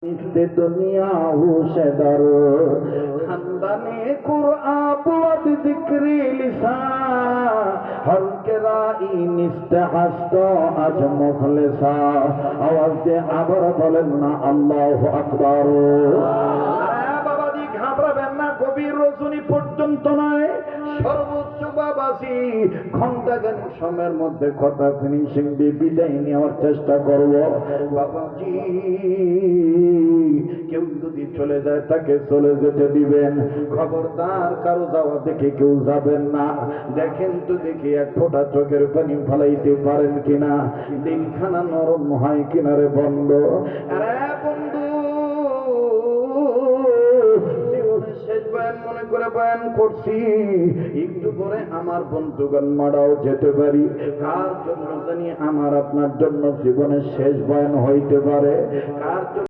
इफ्ते दुनिया हुशे दरूर खंदाने कुरआ बुलद जिक्री लिसा हर केराई निस्ते हस्तो आज मुखलिसा आवाज दे आबर बोलें ना अल्लाहु अकबर। ঘাবড়াবেন না, গভীর রজনী পর্যন্ত নয়, সর্বোচ্চ বাবাসি ঘন্টাখানি সময়ের মধ্যে কথা ফিনিশিং দিয়ে বিদায় নেওয়ার চেষ্টা করব। বাবাজি কেউ যদি চলে যায় তাকে চলে যেতে দিবেন, খবরদার কারো যাওয়া দেখে কেউ যাবেন না। দেখেন তো দেখি এক ফোঁটা চোখের পানি ফেলাইতে পারেন কিনা, দিলখানা নরম হয় কিনারে বন্ধ। আরে বন্ধু শেষ বয়ান মনে করে বয়ান করছি, একটু পরে আমার বন্ধুগণ মারাও যেতে পারি। কার জন্য জানি আমার আপনার জন্য জীবনের শেষ বয়ান হইতে পারে, কার